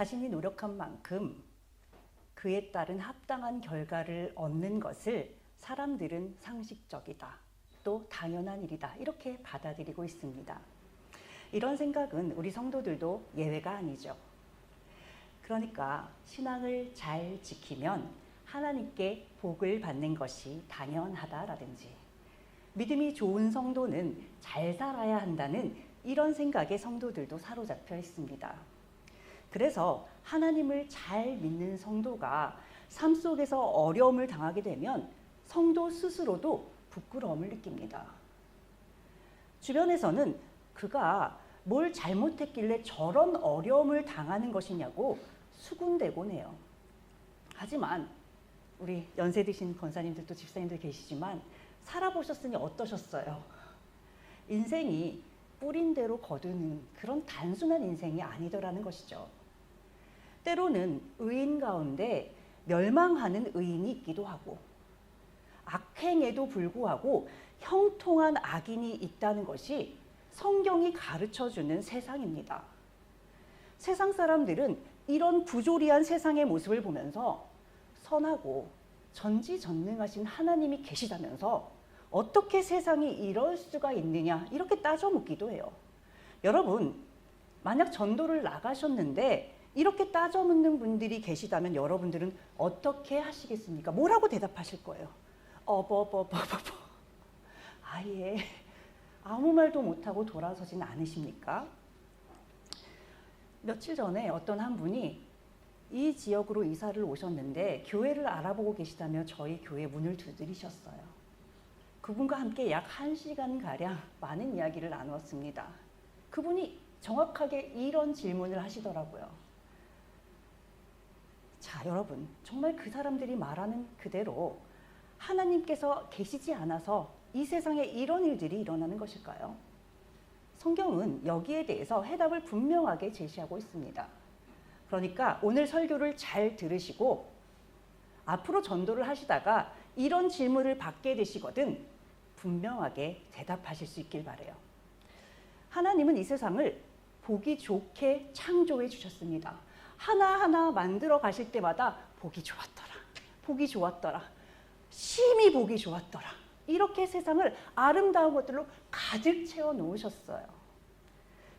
자신이 노력한 만큼 그에 따른 합당한 결과를 얻는 것을 사람들은 상식적이다, 또 당연한 일이다, 이렇게 받아들이고 있습니다. 이런 생각은 우리 성도들도 예외가 아니죠. 그러니까 신앙을 잘 지키면 하나님께 복을 받는 것이 당연하다라든지, 믿음이 좋은 성도는 잘 살아야 한다는 이런 생각에 성도들도 사로잡혀 있습니다. 그래서 하나님을 잘 믿는 성도가 삶 속에서 어려움을 당하게 되면 성도 스스로도 부끄러움을 느낍니다. 주변에서는 그가 뭘 잘못했길래 저런 어려움을 당하는 것이냐고 수군대곤 해요. 하지만 우리 연세 드신 권사님들도 집사님들 계시지만 살아보셨으니 어떠셨어요? 인생이 뿌린 대로 거두는 그런 단순한 인생이 아니더라는 것이죠. 때로는 의인 가운데 멸망하는 의인이 있기도 하고, 악행에도 불구하고 형통한 악인이 있다는 것이 성경이 가르쳐주는 세상입니다. 세상 사람들은 이런 부조리한 세상의 모습을 보면서 선하고 전지전능하신 하나님이 계시다면서 어떻게 세상이 이럴 수가 있느냐, 이렇게 따져 묻기도 해요. 여러분, 만약 전도를 나가셨는데 이렇게 따져 묻는 분들이 계시다면 여러분들은 어떻게 하시겠습니까? 뭐라고 대답하실 거예요? 아예 아무 말도 못하고 돌아서진 않으십니까? 며칠 전에 어떤 한 분이 이 지역으로 이사를 오셨는데 교회를 알아보고 계시다며 저희 교회 문을 두드리셨어요. 그분과 함께 약 1시간가량 많은 이야기를 나누었습니다. 그분이 정확하게 이런 질문을 하시더라고요. 자, 여러분, 정말 그 사람들이 말하는 그대로 하나님께서 계시지 않아서 이 세상에 이런 일들이 일어나는 것일까요? 성경은 여기에 대해서 해답을 분명하게 제시하고 있습니다. 그러니까 오늘 설교를 잘 들으시고 앞으로 전도를 하시다가 이런 질문을 받게 되시거든 분명하게 대답하실 수 있길 바라요. 하나님은 이 세상을 보기 좋게 창조해 주셨습니다. 하나하나 만들어 가실 때마다 보기 좋았더라, 보기 좋았더라, 심히 보기 좋았더라, 이렇게 세상을 아름다운 것들로 가득 채워 놓으셨어요.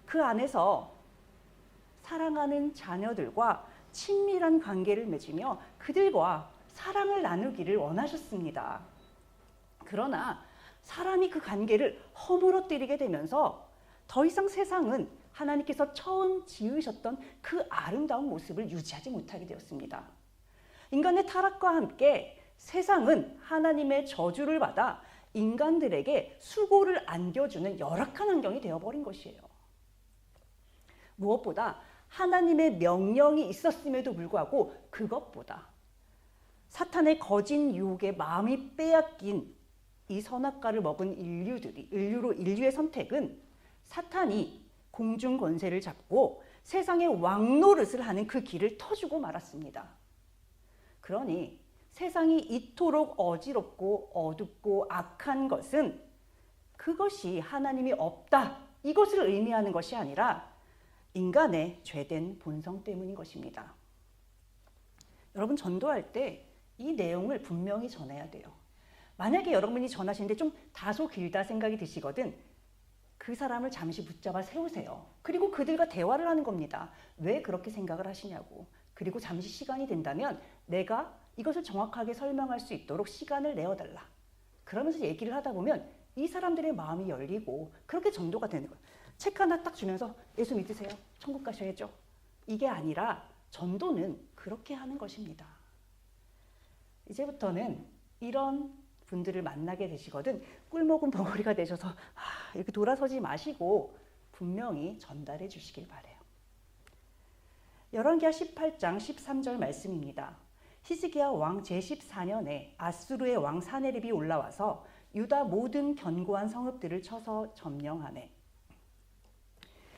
그 안에서 사랑하는 자녀들과 친밀한 관계를 맺으며 그들과 사랑을 나누기를 원하셨습니다. 그러나 사람이 그 관계를 허물어뜨리게 되면서 더 이상 세상은 하나님께서 처음 지으셨던 그 아름다운 모습을 유지하지 못하게 되었습니다. 인간의 타락과 함께 세상은 하나님의 저주를 받아 인간들에게 수고를 안겨주는 열악한 환경이 되어버린 것이에요. 무엇보다 하나님의 명령이 있었음에도 불구하고 그것보다 사탄의 거짓 유혹에 마음이 빼앗긴 이 선악과를 먹은 인류의 선택은 사탄이 공중 권세를 잡고 세상의 왕노릇을 하는 그 길을 터주고 말았습니다. 그러니 세상이 이토록 어지럽고 어둡고 악한 것은 그것이 하나님이 없다, 이것을 의미하는 것이 아니라 인간의 죄된 본성 때문인 것입니다. 여러분, 전도할 때 이 내용을 분명히 전해야 돼요. 만약에 여러분이 전하시는데 좀 다소 길다 생각이 드시거든 그 사람을 잠시 붙잡아 세우세요. 그리고 그들과 대화를 하는 겁니다. 왜 그렇게 생각을 하시냐고. 그리고 잠시 시간이 된다면 내가 이것을 정확하게 설명할 수 있도록 시간을 내어달라. 그러면서 얘기를 하다 보면 이 사람들의 마음이 열리고 그렇게 전도가 되는 거예요. 책 하나 딱 주면서 예수 믿으세요, 천국 가셔야죠, 이게 아니라 전도는 그렇게 하는 것입니다. 이제부터는 이런 분들을 만나게 되시거든 꿀먹은 벙어리가 되셔서 이렇게 돌아서지 마시고 분명히 전달해 주시길 바라요. 열왕기하 18장 13절 말씀입니다. 히스기야 왕 제14년에 아수르의 왕 사네립이 올라와서 유다 모든 견고한 성읍들을 쳐서 점령하매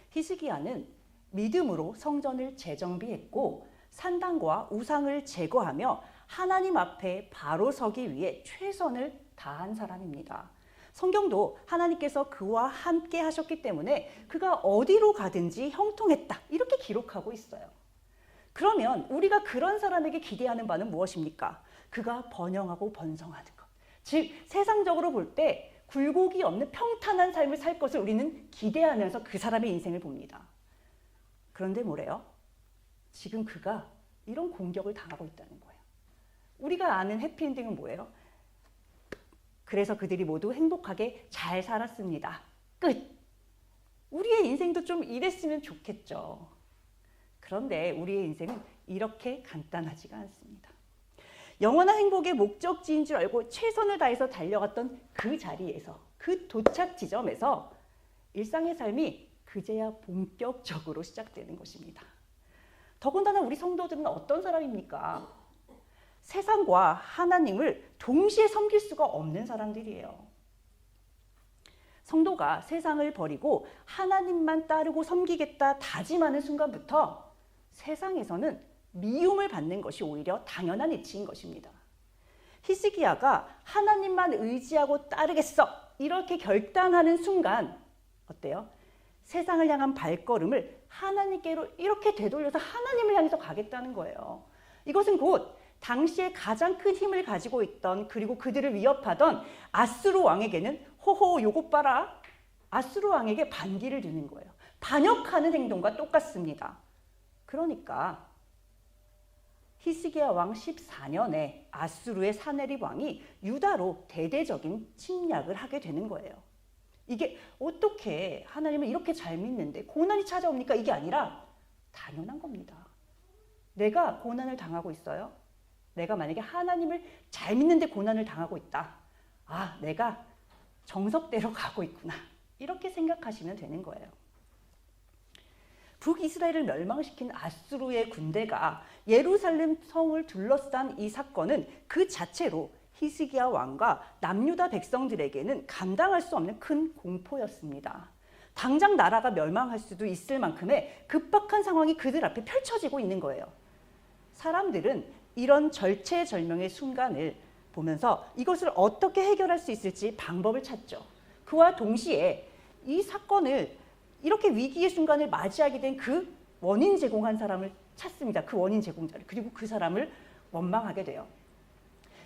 히스기야는 믿음으로 성전을 재정비했고 산당과 우상을 제거하며 하나님 앞에 바로 서기 위해 최선을 다한 사람입니다. 성경도 하나님께서 그와 함께 하셨기 때문에 그가 어디로 가든지 형통했다, 이렇게 기록하고 있어요. 그러면 우리가 그런 사람에게 기대하는 바는 무엇입니까? 그가 번영하고 번성하는 것. 즉 세상적으로 볼 때 굴곡이 없는 평탄한 삶을 살 것을 우리는 기대하면서 그 사람의 인생을 봅니다. 그런데 뭐래요? 지금 그가 이런 공격을 당하고 있다는 거예요. 우리가 아는 해피엔딩은 뭐예요? 그래서 그들이 모두 행복하게 잘 살았습니다. 끝! 우리의 인생도 좀 이랬으면 좋겠죠. 그런데 우리의 인생은 이렇게 간단하지가 않습니다. 영원한 행복의 목적지인 줄 알고 최선을 다해서 달려갔던 그 자리에서, 그 도착 지점에서 일상의 삶이 그제야 본격적으로 시작되는 것입니다. 더군다나 우리 성도들은 어떤 사람입니까? 세상과 하나님을 동시에 섬길 수가 없는 사람들이에요. 성도가 세상을 버리고 하나님만 따르고 섬기겠다 다짐하는 순간부터 세상에서는 미움을 받는 것이 오히려 당연한 이치인 것입니다. 히스기야가 하나님만 의지하고 따르겠어 이렇게 결단하는 순간 어때요? 세상을 향한 발걸음을 하나님께로 이렇게 되돌려서 하나님을 향해서 가겠다는 거예요. 이것은 곧 당시에 가장 큰 힘을 가지고 있던, 그리고 그들을 위협하던 아수르 왕에게는 호호 요것 봐라, 아수르 왕에게 반기를 드는 거예요. 반역하는 행동과 똑같습니다. 그러니까 히스기야 왕 14년에 아수르의 사네립 왕이 유다로 대대적인 침략을 하게 되는 거예요. 이게 어떻게 하나님을 이렇게 잘 믿는데 고난이 찾아옵니까? 이게 아니라 당연한 겁니다. 내가 고난을 당하고 있어요. 내가 만약에 하나님을 잘 믿는데 고난을 당하고 있다. 아, 내가 정석대로 가고 있구나. 이렇게 생각하시면 되는 거예요. 북이스라엘을 멸망시킨 아수르의 군대가 예루살렘 성을 둘러싼 이 사건은 그 자체로 히스기야 왕과 남유다 백성들에게는 감당할 수 없는 큰 공포였습니다. 당장 나라가 멸망할 수도 있을 만큼의 급박한 상황이 그들 앞에 펼쳐지고 있는 거예요. 사람들은 이런 절체절명의 순간을 보면서 이것을 어떻게 해결할 수 있을지 방법을 찾죠. 그와 동시에 이 사건을 이렇게 위기의 순간을 맞이하게 된 그 원인 제공한 사람을 찾습니다. 그 원인 제공자를. 그리고 그 사람을 원망하게 돼요.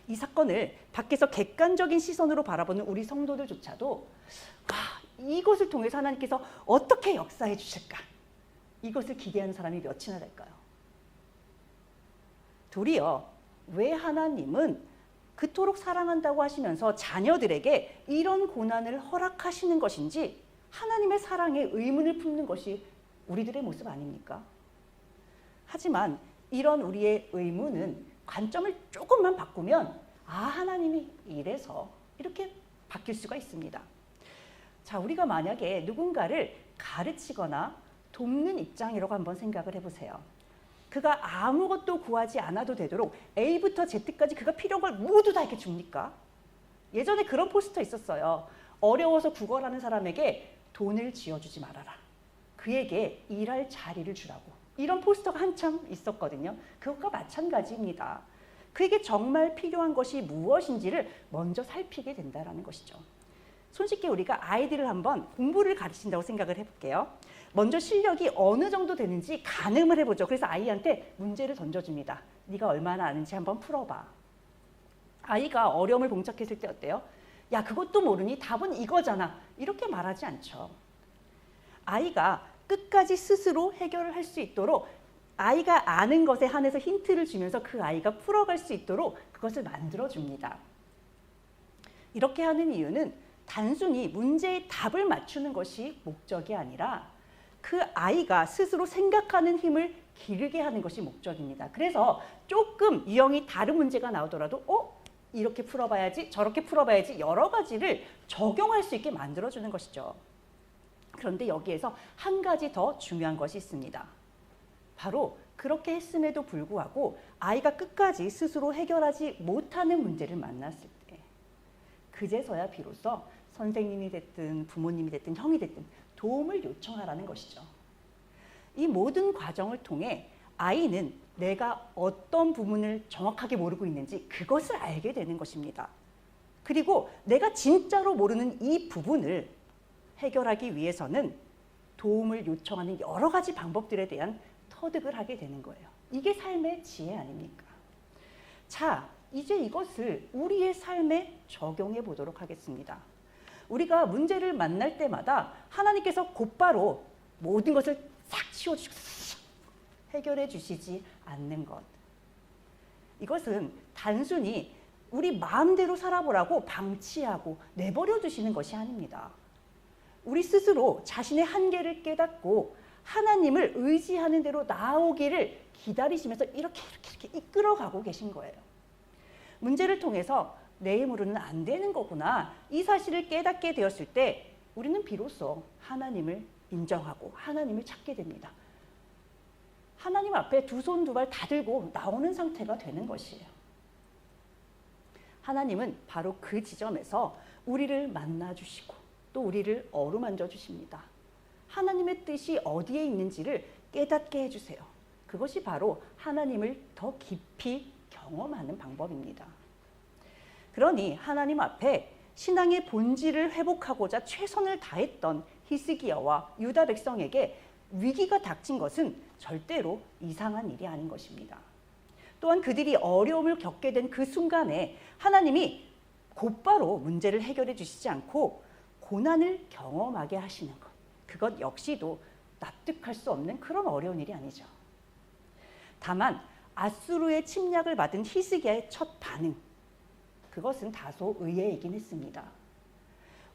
이 사건을 밖에서 객관적인 시선으로 바라보는 우리 성도들조차도 이것을 통해서 하나님께서 어떻게 역사해 주실까? 이것을 기대하는 사람이 몇이나 될까요? 도리어 왜 하나님은 그토록 사랑한다고 하시면서 자녀들에게 이런 고난을 허락하시는 것인지 하나님의 사랑에 의문을 품는 것이 우리들의 모습 아닙니까? 하지만 이런 우리의 의문은 관점을 조금만 바꾸면 하나님이 이래서 이렇게 바뀔 수가 있습니다. 자, 우리가 만약에 누군가를 가르치거나 돕는 입장이라고 한번 생각을 해보세요. 그가 아무것도 구하지 않아도 되도록 A부터 Z까지 그가 필요한 걸 모두 다 이렇게 줍니까? 예전에 그런 포스터 있었어요. 어려워서 구걸하는 사람에게 돈을 쥐어주지 말아라. 그에게 일할 자리를 주라고. 이런 포스터가 한참 있었거든요. 그것과 마찬가지입니다. 그에게 정말 필요한 것이 무엇인지를 먼저 살피게 된다는 것이죠. 손쉽게 우리가 아이들을 한번 공부를 가르친다고 생각을 해볼게요. 먼저 실력이 어느 정도 되는지 가늠을 해보죠. 그래서 아이한테 문제를 던져줍니다. 네가 얼마나 아는지 한번 풀어봐. 아이가 어려움을 봉착했을 때 어때요? 야, 그것도 모르니? 답은 이거잖아. 이렇게 말하지 않죠. 아이가 끝까지 스스로 해결을 할 수 있도록 아이가 아는 것에 한해서 힌트를 주면서 그 아이가 풀어갈 수 있도록 그것을 만들어줍니다. 이렇게 하는 이유는 단순히 문제의 답을 맞추는 것이 목적이 아니라 그 아이가 스스로 생각하는 힘을 기르게 하는 것이 목적입니다. 그래서 조금 유형이 다른 문제가 나오더라도 이렇게 풀어봐야지, 저렇게 풀어봐야지 여러 가지를 적용할 수 있게 만들어주는 것이죠. 그런데 여기에서 한 가지 더 중요한 것이 있습니다. 바로 그렇게 했음에도 불구하고 아이가 끝까지 스스로 해결하지 못하는 문제를 만났을 때 그제서야 비로소 선생님이 됐든 부모님이 됐든 형이 됐든 도움을 요청하라는 것이죠. 이 모든 과정을 통해 아이는 내가 어떤 부분을 정확하게 모르고 있는지 그것을 알게 되는 것입니다. 그리고 내가 진짜로 모르는 이 부분을 해결하기 위해서는 도움을 요청하는 여러 가지 방법들에 대한 터득을 하게 되는 거예요. 이게 삶의 지혜 아닙니까? 자, 이제 이것을 우리의 삶에 적용해 보도록 하겠습니다. 우리가 문제를 만날 때마다 하나님께서 곧바로 모든 것을 싹 치워주시고 해결해 주시지 않는 것. 이것은 단순히 우리 마음대로 살아보라고 방치하고 내버려 두시는 것이 아닙니다. 우리 스스로 자신의 한계를 깨닫고 하나님을 의지하는 대로 나아오기를 기다리시면서 이렇게 이끌어가고 계신 거예요. 문제를 통해서 내 힘으로는 안 되는 거구나, 이 사실을 깨닫게 되었을 때 우리는 비로소 하나님을 인정하고 하나님을 찾게 됩니다. 하나님 앞에 두 손 두 발 다 들고 나오는 상태가 되는 것이에요. 하나님은 바로 그 지점에서 우리를 만나주시고 또 우리를 어루만져 주십니다. 하나님의 뜻이 어디에 있는지를 깨닫게 해주세요. 그것이 바로 하나님을 더 깊이 경험하는 방법입니다. 그러니 하나님 앞에 신앙의 본질을 회복하고자 최선을 다했던 히스기야와 유다 백성에게 위기가 닥친 것은 절대로 이상한 일이 아닌 것입니다. 또한 그들이 어려움을 겪게 된 그 순간에 하나님이 곧바로 문제를 해결해 주시지 않고 고난을 경험하게 하시는 것, 그것 역시도 납득할 수 없는 그런 어려운 일이 아니죠. 다만 아수르의 침략을 받은 히스기야의 첫 반응, 그것은 다소 의외이긴 했습니다.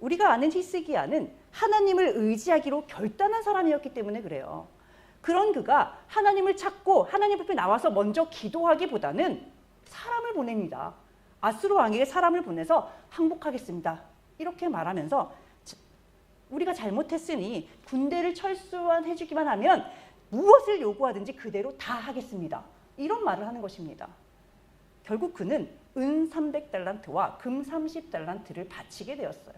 우리가 아는 히스기야는 하나님을 의지하기로 결단한 사람이었기 때문에 그래요. 그런 그가 하나님을 찾고 하나님 앞에 나와서 먼저 기도하기보다는 사람을 보냅니다. 아수르 왕에게 사람을 보내서 항복하겠습니다, 이렇게 말하면서 우리가 잘못했으니 군대를 철수해 주기만 하면 무엇을 요구하든지 그대로 다 하겠습니다, 이런 말을 하는 것입니다. 결국 그는 은 300달란트와 금 30달란트를 바치게 되었어요.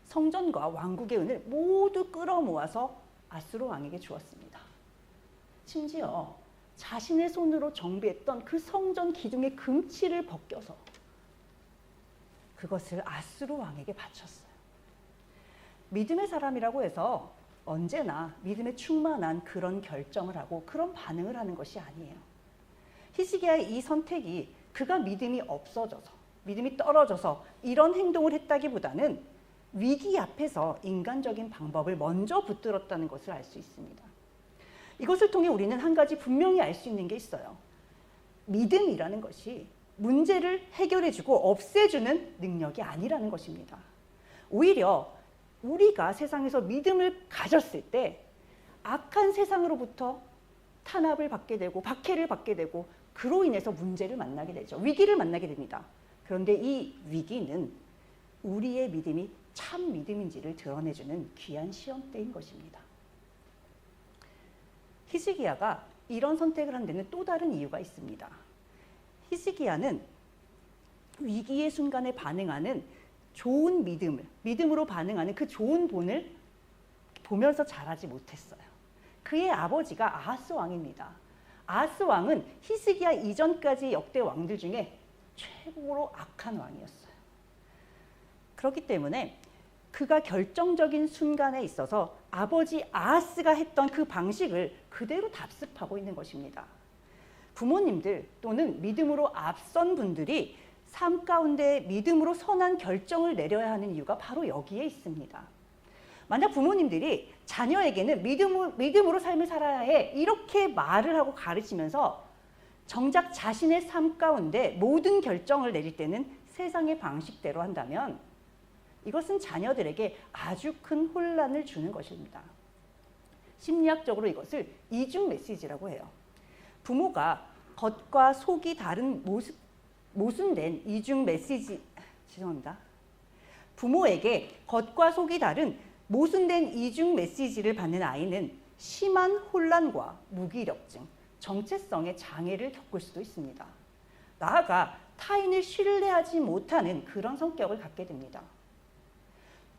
성전과 왕국의 은을 모두 끌어모아서 아수르 왕에게 주었습니다. 심지어 자신의 손으로 정비했던 그 성전 기둥의 금치를 벗겨서 그것을 아수르 왕에게 바쳤어요. 믿음의 사람이라고 해서 언제나 믿음에 충만한 그런 결정을 하고 그런 반응을 하는 것이 아니에요. 히스기야의 이 선택이 그가 믿음이 없어져서, 믿음이 떨어져서 이런 행동을 했다기보다는 위기 앞에서 인간적인 방법을 먼저 붙들었다는 것을 알 수 있습니다. 이것을 통해 우리는 한 가지 분명히 알 수 있는 게 있어요. 믿음이라는 것이 문제를 해결해주고 없애주는 능력이 아니라는 것입니다. 오히려 우리가 세상에서 믿음을 가졌을 때 악한 세상으로부터 탄압을 받게 되고 박해를 받게 되고 그로 인해서 문제를 만나게 되죠. 위기를 만나게 됩니다. 그런데 이 위기는 우리의 믿음이 참 믿음인지를 드러내주는 귀한 시험대인 것입니다. 히스기야가 이런 선택을 한 데는 또 다른 이유가 있습니다. 히스기야는 위기의 순간에 반응하는 좋은 믿음으로 반응하는 그 좋은 본을 보면서 자라지 못했어요. 그의 아버지가 아하스 왕입니다. 아하스 왕은 히스기야 이전까지 역대 왕들 중에 최고로 악한 왕이었어요. 그렇기 때문에 그가 결정적인 순간에 있어서 아버지 아하스가 했던 그 방식을 그대로 답습하고 있는 것입니다. 부모님들 또는 믿음으로 앞선 분들이 삶 가운데 믿음으로 선한 결정을 내려야 하는 이유가 바로 여기에 있습니다. 만약 부모님들이 자녀에게는 믿음으로 삶을 살아야 해 이렇게 말을 하고 가르치면서 정작 자신의 삶 가운데 모든 결정을 내릴 때는 세상의 방식대로 한다면 이것은 자녀들에게 아주 큰 혼란을 주는 것입니다. 심리학적으로 이것을 이중 메시지라고 해요. 부모가 겉과 속이 다른 모순된 이중 메시지, 부모에게 겉과 속이 다른 모순된 이중 메시지를 받는 아이는 심한 혼란과 무기력증, 정체성의 장애를 겪을 수도 있습니다. 나아가 타인을 신뢰하지 못하는 그런 성격을 갖게 됩니다.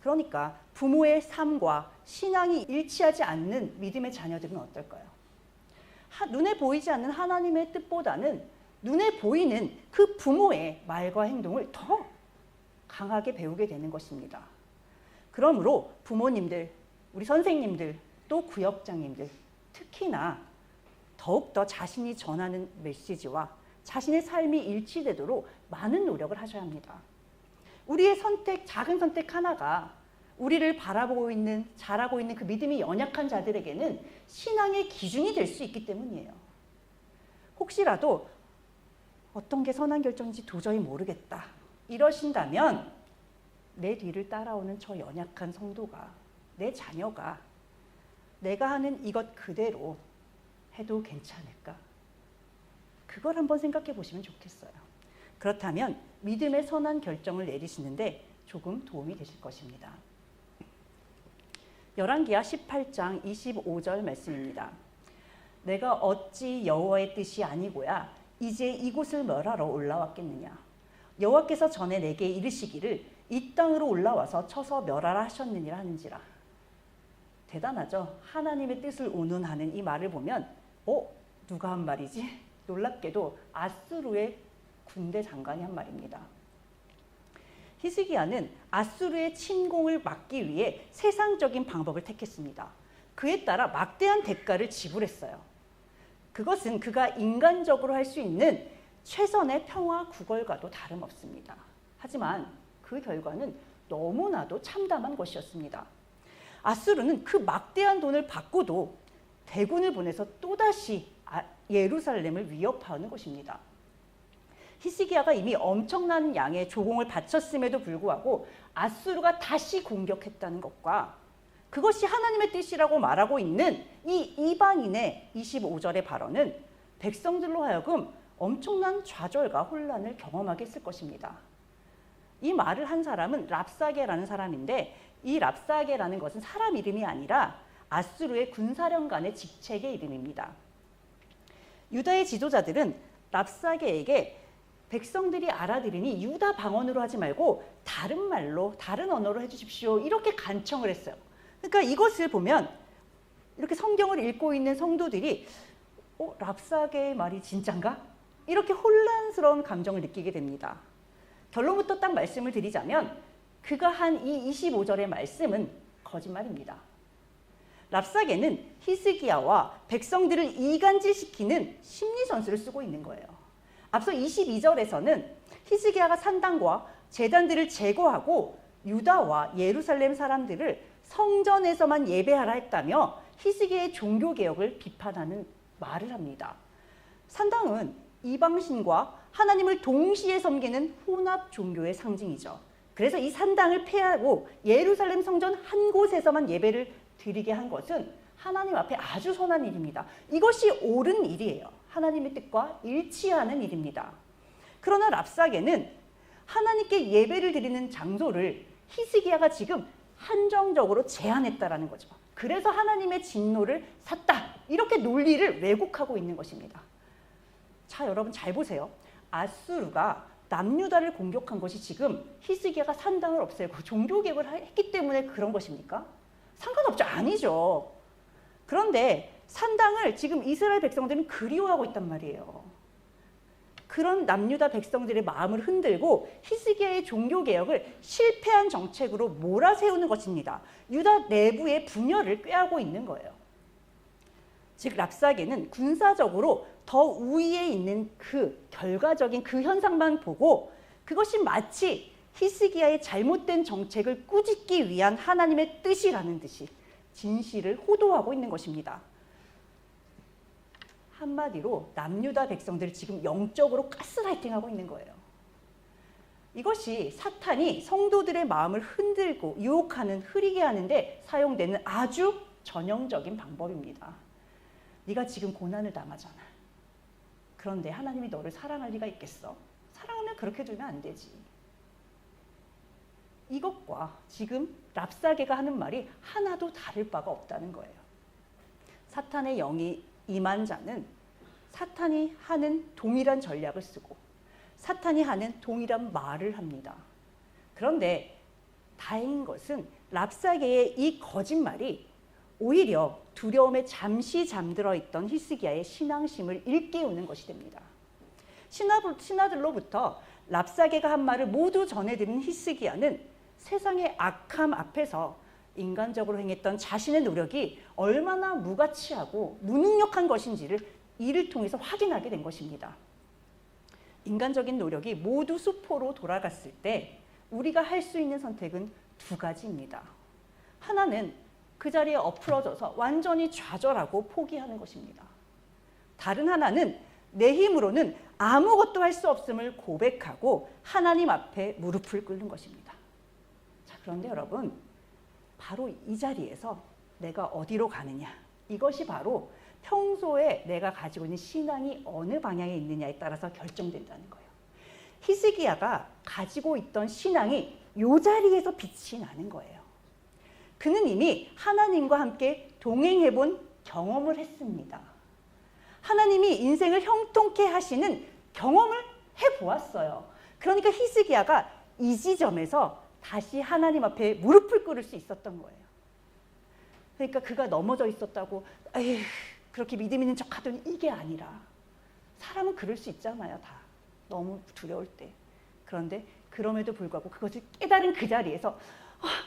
그러니까 부모의 삶과 신앙이 일치하지 않는 믿음의 자녀들은 어떨까요? 눈에 보이지 않는 하나님의 뜻보다는 눈에 보이는 그 부모의 말과 행동을 더 강하게 배우게 되는 것입니다. 그러므로 부모님들, 우리 선생님들, 또 구역장님들, 특히나 더욱더 자신이 전하는 메시지와 자신의 삶이 일치되도록 많은 노력을 하셔야 합니다. 우리의 선택, 작은 선택 하나가 우리를 바라보고 있는, 잘하고 있는 그 믿음이 연약한 자들에게는 신앙의 기준이 될 수 있기 때문이에요. 혹시라도 어떤 게 선한 결정인지 도저히 모르겠다 이러신다면 내 뒤를 따라오는 저 연약한 성도가, 내 자녀가 내가 하는 이것 그대로 해도 괜찮을까? 그걸 한번 생각해 보시면 좋겠어요. 그렇다면 믿음의 선한 결정을 내리시는데 조금 도움이 되실 것입니다. 열왕기하 18장 25절 말씀입니다. 내가 어찌 여호와의 뜻이 아니고야 이제 이곳을 멸하러 올라왔겠느냐. 여호와께서 전에 내게 이르시기를 이 땅으로 올라와서 쳐서 멸하라 하셨느니라 하는지라. 대단하죠. 하나님의 뜻을 운운하는 이 말을 보면 누가 한 말이지? 놀랍게도 아수르의 군대 장관이 한 말입니다. 히스기야는 아수르의 침공을 막기 위해 세상적인 방법을 택했습니다. 그에 따라 막대한 대가를 지불했어요. 그것은 그가 인간적으로 할 수 있는 최선의 평화 구걸과도 다름없습니다. 하지만 그 결과는 너무나도 참담한 것이었습니다. 아수르는 그 막대한 돈을 받고도 대군을 보내서 또다시 예루살렘을 위협하는 것입니다. 히스기야가 이미 엄청난 양의 조공을 바쳤음에도 불구하고 아수르가 다시 공격했다는 것과 그것이 하나님의 뜻이라고 말하고 있는 이 이방인의 25절의 발언은 백성들로 하여금 엄청난 좌절과 혼란을 경험하게 했을 것입니다. 이 말을 한 사람은 랍사게라는 사람인데 이 랍사게라는 것은 사람 이름이 아니라 아수르의 군사령관의 직책의 이름입니다. 유다의 지도자들은 랍사게에게 백성들이 알아들으니 유다 방언으로 하지 말고 다른 말로, 다른 언어로 해주십시오. 이렇게 간청을 했어요. 그러니까 이것을 보면 이렇게 성경을 읽고 있는 성도들이 랍사게의 말이 진짠가? 이렇게 혼란스러운 감정을 느끼게 됩니다. 결론부터 딱 말씀을 드리자면 그가 한 이 25절의 말씀은 거짓말입니다. 랍사게는 히스기야와 백성들을 이간질시키는 심리전술을 쓰고 있는 거예요. 앞서 22절에서는 히스기야가 산당과 제단들을 제거하고 유다와 예루살렘 사람들을 성전에서만 예배하라 했다며 히스기야의 종교개혁을 비판하는 말을 합니다. 산당은 이방신과 하나님을 동시에 섬기는 혼합 종교의 상징이죠. 그래서 이 산당을 폐하고 예루살렘 성전 한 곳에서만 예배를 드리게 한 것은 하나님 앞에 아주 선한 일입니다. 이것이 옳은 일이에요. 하나님의 뜻과 일치하는 일입니다. 그러나 랍사게는 하나님께 예배를 드리는 장소를 히스기야가 지금 한정적으로 제한했다라는 거죠. 그래서 하나님의 진노를 샀다. 이렇게 논리를 왜곡하고 있는 것입니다. 자, 여러분 잘 보세요. 아수르가 남유다를 공격한 것이 지금 히스기야가 산당을 없애고 종교개혁을 했기 때문에 그런 것입니까? 상관없죠. 아니죠. 그런데 산당을 지금 이스라엘 백성들은 그리워하고 있단 말이에요. 그런 남유다 백성들의 마음을 흔들고 히스기야의 종교개혁을 실패한 정책으로 몰아세우는 것입니다. 유다 내부의 분열을 꾀하고 있는 거예요. 즉 랍사게는 군사적으로 더 우위에 있는 그 결과적인 그 현상만 보고 그것이 마치 히스기야의 잘못된 정책을 꾸짖기 위한 하나님의 뜻이라는 듯이 진실을 호도하고 있는 것입니다. 한마디로 남유다 백성들을 지금 영적으로 가스라이팅하고 있는 거예요. 이것이 사탄이 성도들의 마음을 흔들고 유혹하는, 흐리게 하는데 사용되는 아주 전형적인 방법입니다. 네가 지금 고난을 당하잖아. 그런데 하나님이 너를 사랑할 리가 있겠어? 사랑하면 그렇게 두면 안 되지. 이것과 지금 랍사게가 하는 말이 하나도 다를 바가 없다는 거예요. 사탄의 영이 임한 자는 사탄이 하는 동일한 전략을 쓰고 사탄이 하는 동일한 말을 합니다. 그런데 다행인 것은 랍사게의 이 거짓말이 오히려 두려움에 잠시 잠들어 있던 히스기야의 신앙심을 일깨우는 것이 됩니다. 신하들로부터 랍사게가 한 말을 모두 전해들은 히스기야는 세상의 악함 앞에서 인간적으로 행했던 자신의 노력이 얼마나 무가치하고 무능력한 것인지를 이를 통해서 확인하게 된 것입니다. 인간적인 노력이 모두 수포로 돌아갔을 때 우리가 할 수 있는 선택은 두 가지입니다. 하나는 그 자리에 엎으러져서 완전히 좌절하고 포기하는 것입니다. 다른 하나는 내 힘으로는 아무것도 할 수 없음을 고백하고 하나님 앞에 무릎을 꿇는 것입니다. 자, 그런데 여러분, 바로 이 자리에서 내가 어디로 가느냐, 이것이 바로 평소에 내가 가지고 있는 신앙이 어느 방향에 있느냐에 따라서 결정된다는 거예요. 히스기야가 가지고 있던 신앙이 이 자리에서 빛이 나는 거예요. 그는 이미 하나님과 함께 동행해본 경험을 했습니다. 하나님이 인생을 형통케 하시는 경험을 해보았어요. 그러니까 히스기야가 이 지점에서 다시 하나님 앞에 무릎을 꿇을 수 있었던 거예요. 그러니까 그가 넘어져 있었다고 에휴, 그렇게 믿음 있는 척 하더니 이게 아니라, 사람은 그럴 수 있잖아요. 다 너무 두려울 때. 그런데 그럼에도 불구하고 그것을 깨달은 그 자리에서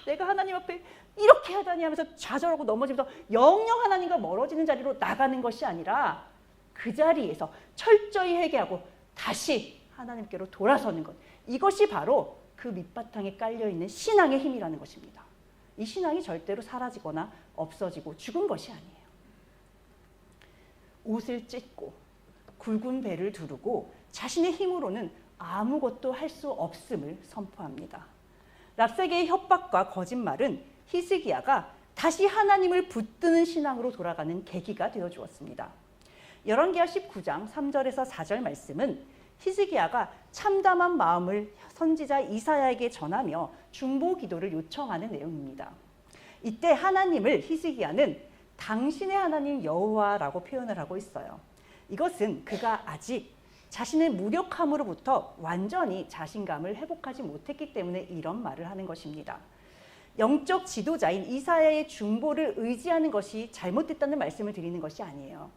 내가 하나님 앞에 이렇게 하다니 하면서 좌절하고 넘어지면서 영영 하나님과 멀어지는 자리로 나가는 것이 아니라 그 자리에서 철저히 회개하고 다시 하나님께로 돌아서는 것, 이것이 바로 그 밑바탕에 깔려있는 신앙의 힘이라는 것입니다. 이 신앙이 절대로 사라지거나 없어지고 죽은 것이 아니에요. 옷을 찢고 굵은 배를 두르고 자신의 힘으로는 아무것도 할 수 없음을 선포합니다. 랍사게의 협박과 거짓말은 히스기야가 다시 하나님을 붙드는 신앙으로 돌아가는 계기가 되어 주었습니다. 열왕기하 19장 3절에서 4절 말씀은 히스기야가 참담한 마음을 선지자 이사야에게 전하며 중보 기도를 요청하는 내용입니다. 이때 하나님을 히스기야는 당신의 하나님 여호와라고 표현을 하고 있어요. 이것은 그가 아직 자신의 무력함으로부터 완전히 자신감을 회복하지 못했기 때문에 이런 말을 하는 것입니다. 영적 지도자인 이사야의 중보를 의지하는 것이 잘못됐다는 말씀을 드리는 것이 아니에요.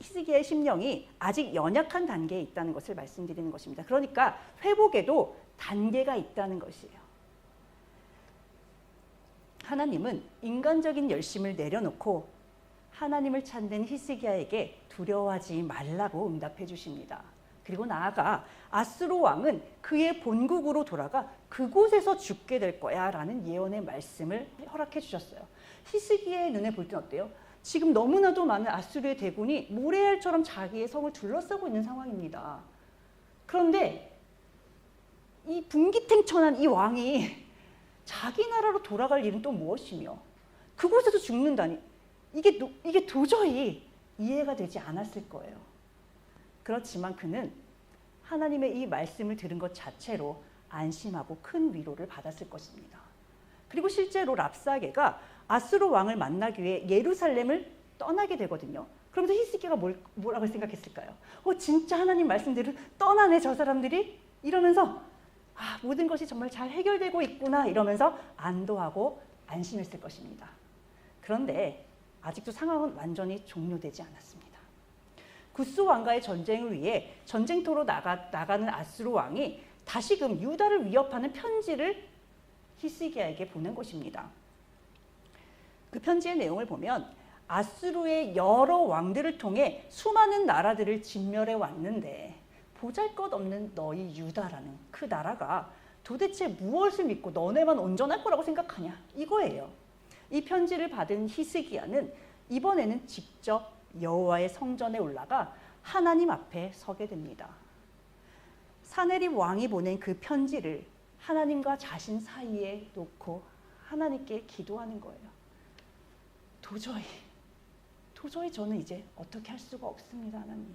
히스기야의 심령이 아직 연약한 단계에 있다는 것을 말씀드리는 것입니다. 그러니까 회복에도 단계가 있다는 것이에요. 하나님은 인간적인 열심을 내려놓고 하나님을 찾는 히스기야에게 두려워하지 말라고 응답해 주십니다. 그리고 나아가 아수르 왕은 그의 본국으로 돌아가 그곳에서 죽게 될 거야 라는 예언의 말씀을 허락해 주셨어요. 히스기야의 눈에 볼 땐 어때요? 지금 너무나도 많은 아수르의 대군이 모래알처럼 자기의 성을 둘러싸고 있는 상황입니다. 그런데 이 분기탱천한 이 왕이 자기 나라로 돌아갈 일은 또 무엇이며 그곳에서 죽는다니, 이게 도저히 이해가 되지 않았을 거예요. 그렇지만 그는 하나님의 이 말씀을 들은 것 자체로 안심하고 큰 위로를 받았을 것입니다. 그리고 실제로 랍사게가 아수르 왕을 만나기 위해 예루살렘을 떠나게 되거든요. 그러면서 히스기야가 뭐라고 생각했을까요? 진짜 하나님 말씀대로 떠나네 저 사람들이? 이러면서 모든 것이 정말 잘 해결되고 있구나 이러면서 안도하고 안심했을 것입니다. 그런데 아직도 상황은 완전히 종료되지 않았습니다. 구스 왕과의 전쟁을 위해 전쟁터로 나가는 아수르 왕이 다시금 유다를 위협하는 편지를 히스기야에게 보낸 것입니다. 그 편지의 내용을 보면 아수르의 여러 왕들을 통해 수많은 나라들을 진멸해 왔는데 보잘것없는 너희 유다라는 그 나라가 도대체 무엇을 믿고 너네만 온전할 거라고 생각하냐, 이거예요. 이 편지를 받은 히스기야는 이번에는 직접 여호와의 성전에 올라가 하나님 앞에 서게 됩니다. 사네립 왕이 보낸 그 편지를 하나님과 자신 사이에 놓고 하나님께 기도하는 거예요. 도저히 저는 이제 어떻게 할 수가 없습니다. 하나님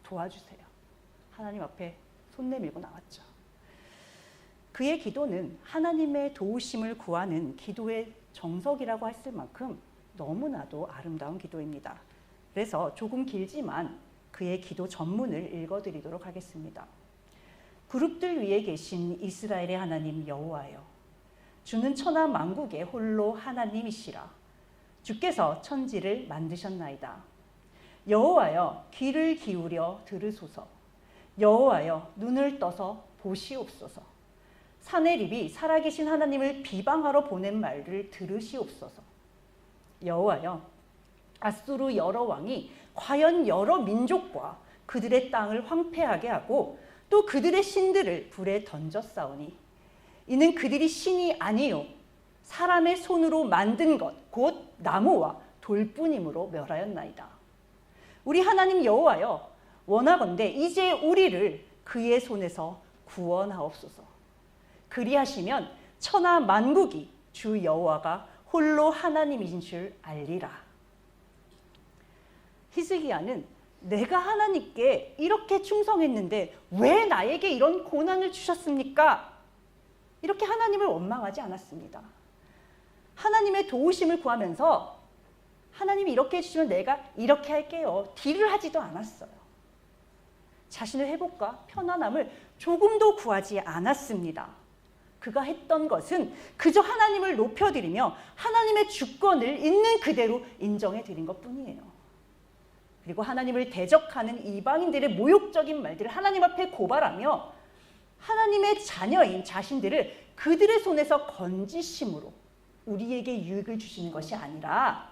도와주세요. 하나님 앞에 손 내밀고 나왔죠. 그의 기도는 하나님의 도우심을 구하는 기도의 정석이라고 했을 만큼 너무나도 아름다운 기도입니다. 그래서 조금 길지만 그의 기도 전문을 읽어드리도록 하겠습니다. 그룹들 위에 계신 이스라엘의 하나님 여호와여, 주는 천하 만국의 홀로 하나님이시라. 주께서 천지를 만드셨나이다. 여호와여, 귀를 기울여 들으소서. 여호와여, 눈을 떠서 보시옵소서. 사내립이 살아계신 하나님을 비방하러 보낸 말을 들으시옵소서. 여호와여, 아수르 여러 왕이 과연 여러 민족과 그들의 땅을 황폐하게 하고 또 그들의 신들을 불에 던졌사오니 이는 그들이 신이 아니요 사람의 손으로 만든 것 곧 나무와 돌뿐이므로 멸하였나이다. 우리 하나님 여호와여, 원하건대 이제 우리를 그의 손에서 구원하옵소서. 그리하시면 천하 만국이 주 여호와가 홀로 하나님이신 줄 알리라. 히스기야는 내가 하나님께 이렇게 충성했는데 왜 나에게 이런 고난을 주셨습니까? 이렇게 하나님을 원망하지 않았습니다. 하나님의 도우심을 구하면서 하나님이 이렇게 해주시면 내가 이렇게 할게요. 딜을 하지도 않았어요. 자신의 회복과 편안함을 조금도 구하지 않았습니다. 그가 했던 것은 그저 하나님을 높여드리며 하나님의 주권을 있는 그대로 인정해드린 것뿐이에요. 그리고 하나님을 대적하는 이방인들의 모욕적인 말들을 하나님 앞에 고발하며 하나님의 자녀인 자신들을 그들의 손에서 건지심으로 우리에게 유익을 주시는 것이 아니라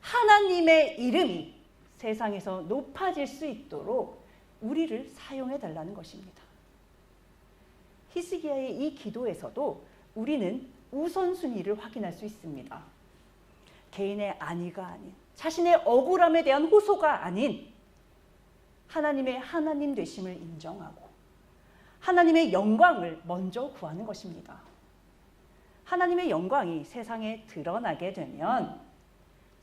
하나님의 이름이 세상에서 높아질 수 있도록 우리를 사용해 달라는 것입니다. 히스기야의 이 기도에서도 우리는 우선순위를 확인할 수 있습니다. 개인의 안위가 아닌, 자신의 억울함에 대한 호소가 아닌 하나님의 하나님 되심을 인정하고 하나님의 영광을 먼저 구하는 것입니다. 하나님의 영광이 세상에 드러나게 되면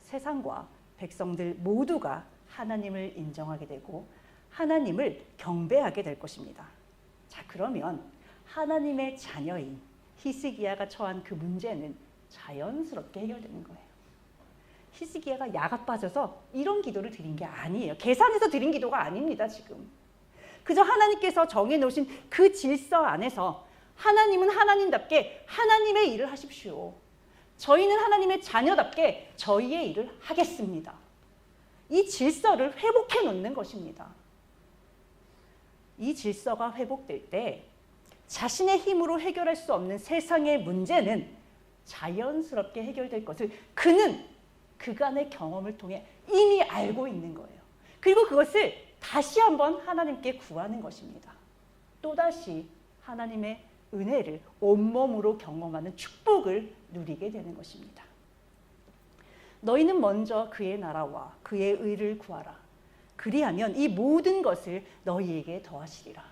세상과 백성들 모두가 하나님을 인정하게 되고 하나님을 경배하게 될 것입니다. 자, 그러면 하나님의 자녀인 히스기야가 처한 그 문제는 자연스럽게 해결되는 거예요. 히스기야가 야가 빠져서 이런 기도를 드린 게 아니에요. 계산해서 드린 기도가 아닙니다, 지금. 그저 하나님께서 정해놓으신 그 질서 안에서 하나님은 하나님답게 하나님의 일을 하십시오. 저희는 하나님의 자녀답게 저희의 일을 하겠습니다. 이 질서를 회복해 놓는 것입니다. 이 질서가 회복될 때 자신의 힘으로 해결할 수 없는 세상의 문제는 자연스럽게 해결될 것을 그는 그간의 경험을 통해 이미 알고 있는 거예요. 그리고 그것을 다시 한번 하나님께 구하는 것입니다. 또다시 하나님의 은혜를 온몸으로 경험하는 축복을 누리게 되는 것입니다. 너희는 먼저 그의 나라와 그의 의를 구하라. 그리하면 이 모든 것을 너희에게 더하시리라.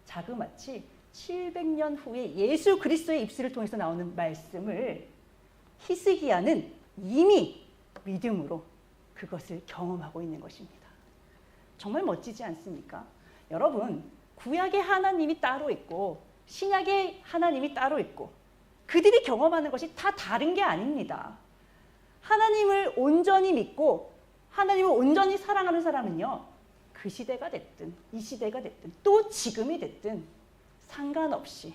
자그마치 700년 후에 예수 그리스도의 입술을 통해서 나오는 말씀을 히스기야는 이미 믿음으로 그것을 경험하고 있는 것입니다. 정말 멋지지 않습니까? 여러분, 구약의 하나님이 따로 있고 신약의 하나님이 따로 있고 그들이 경험하는 것이 다 다른 게 아닙니다. 하나님을 온전히 믿고 하나님을 온전히 사랑하는 사람은요, 그 시대가 됐든 이 시대가 됐든 또 지금이 됐든 상관없이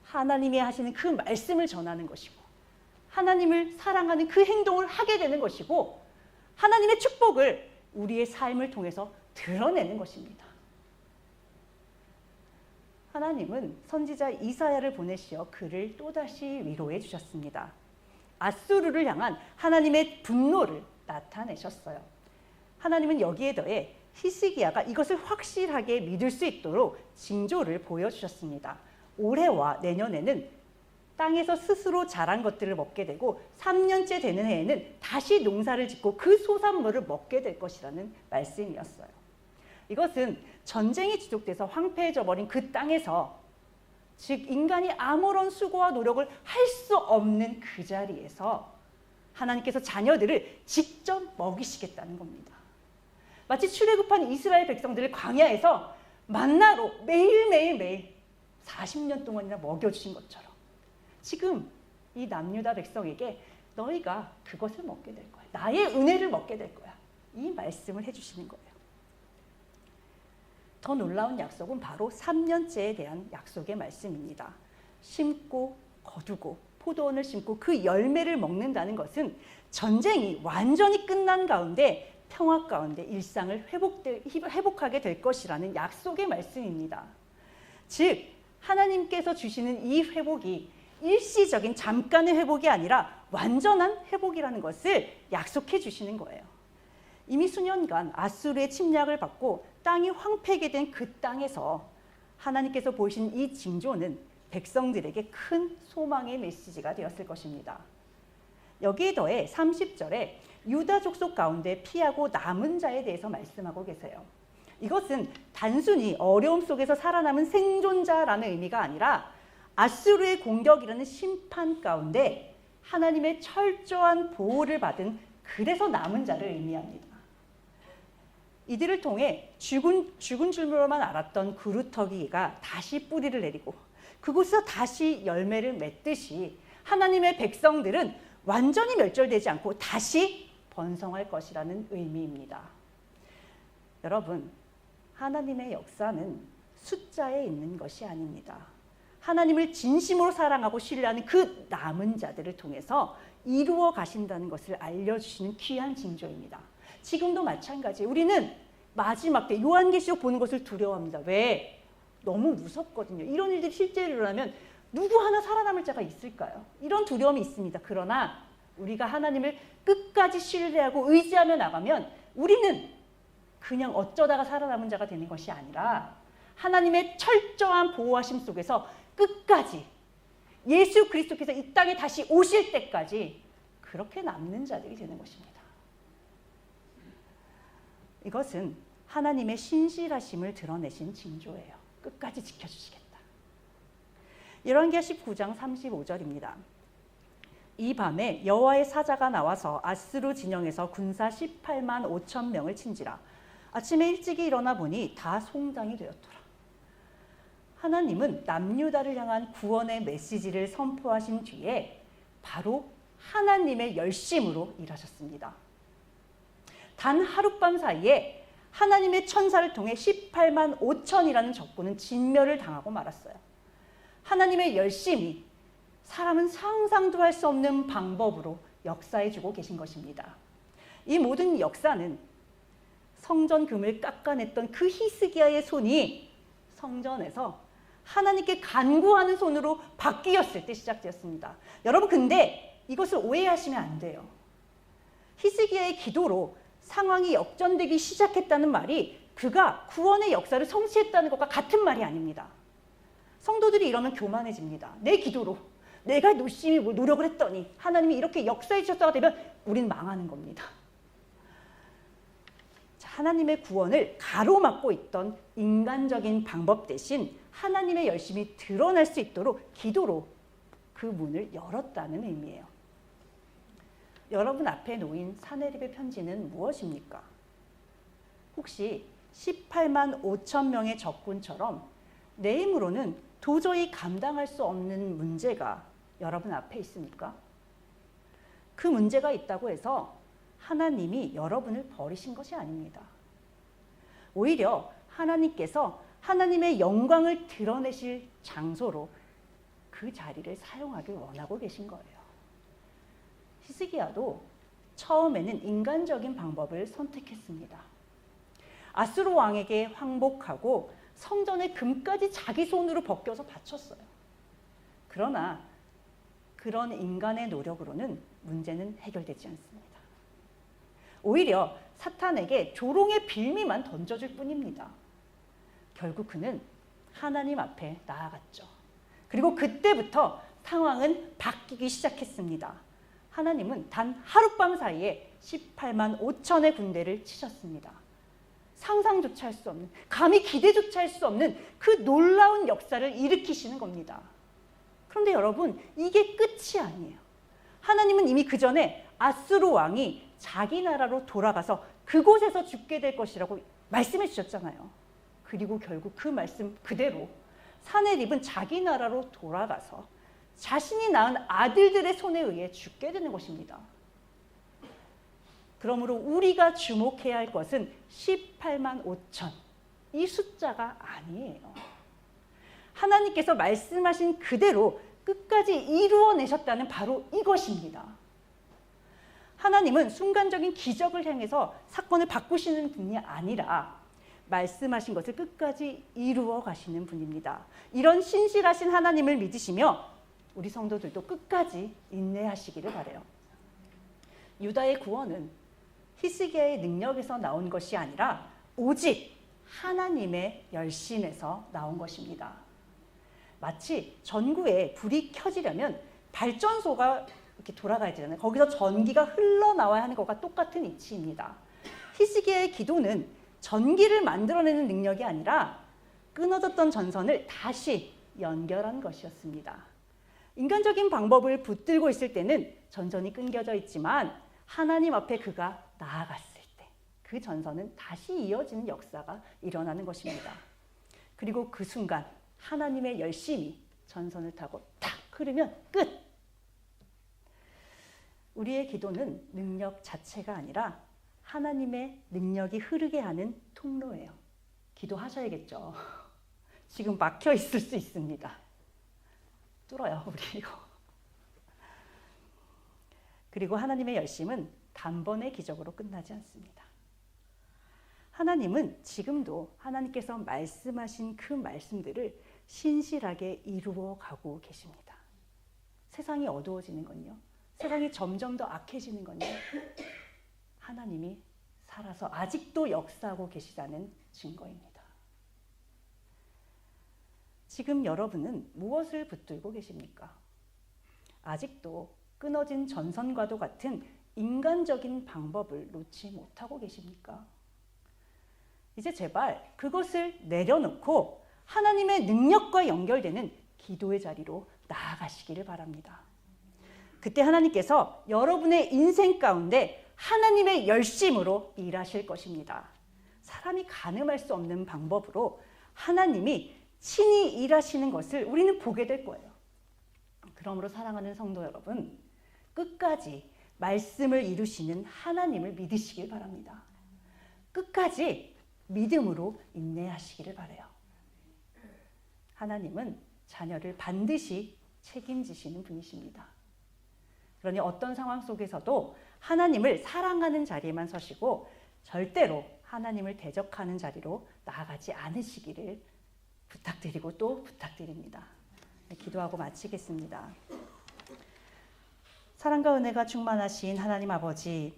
하나님이 하시는 그 말씀을 전하는 것이고 하나님을 사랑하는 그 행동을 하게 되는 것이고 하나님의 축복을 우리의 삶을 통해서 드러내는 것입니다. 하나님은 선지자 이사야를 보내시어 그를 또다시 위로해 주셨습니다. 아수르를 향한 하나님의 분노를 나타내셨어요. 하나님은 여기에 더해 히스기야가 이것을 확실하게 믿을 수 있도록 징조를 보여주셨습니다. 올해와 내년에는 땅에서 스스로 자란 것들을 먹게 되고 3년째 되는 해에는 다시 농사를 짓고 그 소산물을 먹게 될 것이라는 말씀이었어요. 이것은 전쟁이 지속돼서 황폐해져 버린 그 땅에서, 즉 인간이 아무런 수고와 노력을 할 수 없는 그 자리에서 하나님께서 자녀들을 직접 먹이시겠다는 겁니다. 마치 출애굽한 이스라엘 백성들을 광야에서 만나로 매일 40년 동안이나 먹여주신 것처럼 지금 이 남유다 백성에게 너희가 그것을 먹게 될 거야. 나의 은혜를 먹게 될 거야. 이 말씀을 해주시는 거예요. 더 놀라운 약속은 바로 3년째에 대한 약속의 말씀입니다. 심고 거두고 포도원을 심고 그 열매를 먹는다는 것은 전쟁이 완전히 끝난 가운데 평화 가운데 일상을 회복하게 될 것이라는 약속의 말씀입니다. 즉 하나님께서 주시는 이 회복이 일시적인 잠깐의 회복이 아니라 완전한 회복이라는 것을 약속해 주시는 거예요. 이미 수년간 아수르의 침략을 받고 땅이 황폐하게 된 그 땅에서 하나님께서 보이신 이 징조는 백성들에게 큰 소망의 메시지가 되었을 것입니다. 여기에 더해 30절에 유다 족속 가운데 피하고 남은 자에 대해서 말씀하고 계세요. 이것은 단순히 어려움 속에서 살아남은 생존자라는 의미가 아니라 아수르의 공격이라는 심판 가운데 하나님의 철저한 보호를 받은 그래서 남은 자를 의미합니다. 이들을 통해 죽은 줄로만 알았던 그루터기가 다시 뿌리를 내리고 그곳에서 다시 열매를 맺듯이 하나님의 백성들은 완전히 멸절되지 않고 다시 번성할 것이라는 의미입니다. 여러분, 하나님의 역사는 숫자에 있는 것이 아닙니다. 하나님을 진심으로 사랑하고 신뢰하는 그 남은 자들을 통해서 이루어 가신다는 것을 알려주시는 귀한 징조입니다. 지금도 마찬가지. 우리는 마지막 때 요한계시록 보는 것을 두려워합니다. 왜? 너무 무섭거든요. 이런 일들이 실제로 일어나면 누구 하나 살아남을 자가 있을까요? 이런 두려움이 있습니다. 그러나 우리가 하나님을 끝까지 신뢰하고 의지하며 나가면 우리는 그냥 어쩌다가 살아남은 자가 되는 것이 아니라 하나님의 철저한 보호하심 속에서 끝까지 예수 그리스도께서 이 땅에 다시 오실 때까지 그렇게 남는 자들이 되는 것입니다. 이것은 하나님의 신실하심을 드러내신 징조예요. 끝까지 지켜주시겠다. 열왕기하 19장 35절입니다. 이 밤에 여호와의 사자가 나와서 아수르 진영에서 군사 18만 5천 명을 친지라. 아침에 일찍이 일어나 보니 다 송장이 되었더라. 하나님은 남유다를 향한 구원의 메시지를 선포하신 뒤에 바로 하나님의 열심으로 일하셨습니다. 단 하룻밤 사이에 하나님의 천사를 통해 18만 5천이라는 적군은 진멸을 당하고 말았어요. 하나님의 열심이 사람은 상상도 할 수 없는 방법으로 역사해주고 계신 것입니다. 이 모든 역사는 성전 금을 깎아냈던 그 히스기야의 손이 성전에서 하나님께 간구하는 손으로 바뀌었을 때 시작되었습니다. 여러분, 근데 이것을 오해하시면 안 돼요. 히스기야의 기도로 상황이 역전되기 시작했다는 말이 그가 구원의 역사를 성취했다는 것과 같은 말이 아닙니다. 성도들이 이러면 교만해집니다. 내 기도로 내가 열심히 노력을 했더니 하나님이 이렇게 역사해 주셨다가 되면 우리는 망하는 겁니다. 하나님의 구원을 가로막고 있던 인간적인 방법 대신 하나님의 열심이 드러날 수 있도록 기도로 그 문을 열었다는 의미예요. 여러분 앞에 놓인 사내립의 편지는 무엇입니까? 혹시 18만 5천 명의 적군처럼 내 힘으로는 도저히 감당할 수 없는 문제가 여러분 앞에 있습니까? 그 문제가 있다고 해서 하나님이 여러분을 버리신 것이 아닙니다. 오히려 하나님께서 하나님의 영광을 드러내실 장소로 그 자리를 사용하길 원하고 계신 거예요. 히스기야도 처음에는 인간적인 방법을 선택했습니다. 아수르 왕에게 항복하고 성전의 금까지 자기 손으로 벗겨서 바쳤어요. 그러나 그런 인간의 노력으로는 문제는 해결되지 않습니다. 오히려 사탄에게 조롱의 빌미만 던져줄 뿐입니다. 결국 그는 하나님 앞에 나아갔죠. 그리고 그때부터 상황은 바뀌기 시작했습니다. 하나님은 단 하룻밤 사이에 18만 5천의 군대를 치셨습니다. 상상조차 할 수 없는, 감히 기대조차 할 수 없는 그 놀라운 역사를 일으키시는 겁니다. 그런데 여러분, 이게 끝이 아니에요. 하나님은 이미 그 전에 아수르 왕이 자기 나라로 돌아가서 그곳에서 죽게 될 것이라고 말씀해 주셨잖아요. 그리고 결국 그 말씀 그대로 사내립은 자기 나라로 돌아가서 자신이 낳은 아들들의 손에 의해 죽게 되는 것입니다. 그러므로 우리가 주목해야 할 것은 18만 5천, 이 숫자가 아니에요. 하나님께서 말씀하신 그대로 끝까지 이루어내셨다는 바로 이것입니다. 하나님은 순간적인 기적을 향해서 사건을 바꾸시는 분이 아니라 말씀하신 것을 끝까지 이루어 가시는 분입니다. 이런 신실하신 하나님을 믿으시며 우리 성도들도 끝까지 인내하시기를 바라요. 유다의 구원은 히스기야의 능력에서 나온 것이 아니라 오직 하나님의 열심에서 나온 것입니다. 마치 전구에 불이 켜지려면 발전소가 이렇게 돌아가야 되잖아요. 거기서 전기가 흘러나와야 하는 것과 똑같은 이치입니다. 히스기야의 기도는 전기를 만들어내는 능력이 아니라 끊어졌던 전선을 다시 연결한 것이었습니다. 인간적인 방법을 붙들고 있을 때는 전선이 끊겨져 있지만 하나님 앞에 그가 나아갔을 때 그 전선은 다시 이어지는 역사가 일어나는 것입니다. 그리고 그 순간 하나님의 열심이 전선을 타고 탁 흐르면 끝! 우리의 기도는 능력 자체가 아니라 하나님의 능력이 흐르게 하는 통로예요. 기도하셔야겠죠. 지금 막혀 있을 수 있습니다. 뚫어요, 우리 이거. 그리고 하나님의 열심은 단번에 기적으로 끝나지 않습니다. 하나님은 지금도 하나님께서 말씀하신 그 말씀들을 신실하게 이루어 가고 계십니다. 세상이 어두워지는 건요. 세상이 점점 더 악해지는 건요. 하나님이 살아서 아직도 역사하고 계시다는 증거입니다. 지금 여러분은 무엇을 붙들고 계십니까? 아직도 끊어진 전선과도 같은 인간적인 방법을 놓지 못하고 계십니까? 이제 제발 그것을 내려놓고 하나님의 능력과 연결되는 기도의 자리로 나아가시기를 바랍니다. 그때 하나님께서 여러분의 인생 가운데 하나님의 열심으로 일하실 것입니다. 사람이 가늠할 수 없는 방법으로 하나님이 친히 일하시는 것을 우리는 보게 될 거예요. 그러므로 사랑하는 성도 여러분, 끝까지 말씀을 이루시는 하나님을 믿으시길 바랍니다. 끝까지 믿음으로 인내하시기를 바라요. 하나님은 자녀를 반드시 책임지시는 분이십니다. 그러니 어떤 상황 속에서도 하나님을 사랑하는 자리에만 서시고 절대로 하나님을 대적하는 자리로 나아가지 않으시기를 부탁드리고 또 부탁드립니다. 기도하고 마치겠습니다. 사랑과 은혜가 충만하신 하나님 아버지,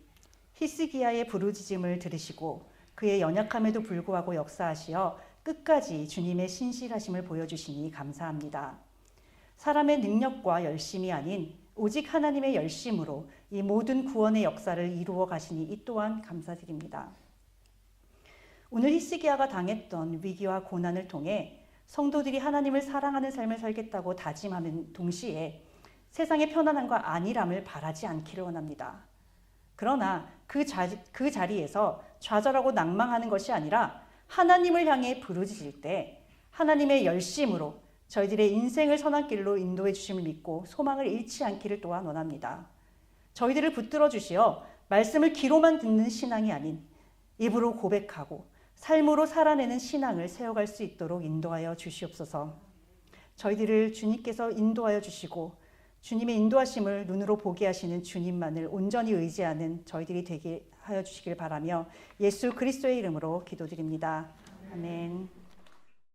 히스기야의 부르짖음을 들으시고 그의 연약함에도 불구하고 역사하시어 끝까지 주님의 신실하심을 보여주시니 감사합니다. 사람의 능력과 열심이 아닌 오직 하나님의 열심으로 이 모든 구원의 역사를 이루어 가시니 이 또한 감사드립니다. 오늘 히스기야가 당했던 위기와 고난을 통해 성도들이 하나님을 사랑하는 삶을 살겠다고 다짐하는 동시에 세상의 편안함과 안일함을 바라지 않기를 원합니다. 그러나 그 자리에서 좌절하고 낭망하는 것이 아니라 하나님을 향해 부르짖을 때 하나님의 열심으로 저희들의 인생을 선한 길로 인도해 주심을 믿고 소망을 잃지 않기를 또한 원합니다. 저희들을 붙들어 주시어 말씀을 귀로만 듣는 신앙이 아닌 입으로 고백하고 삶으로 살아내는 신앙을 세워갈 수 있도록 인도하여 주시옵소서. 저희들을 주님께서 인도하여 주시고 주님의 인도하심을 눈으로 보게 하시는 주님만을 온전히 의지하는 저희들이 되게 하여 주시길 바라며 예수 그리스도의 이름으로 기도드립니다. 아멘.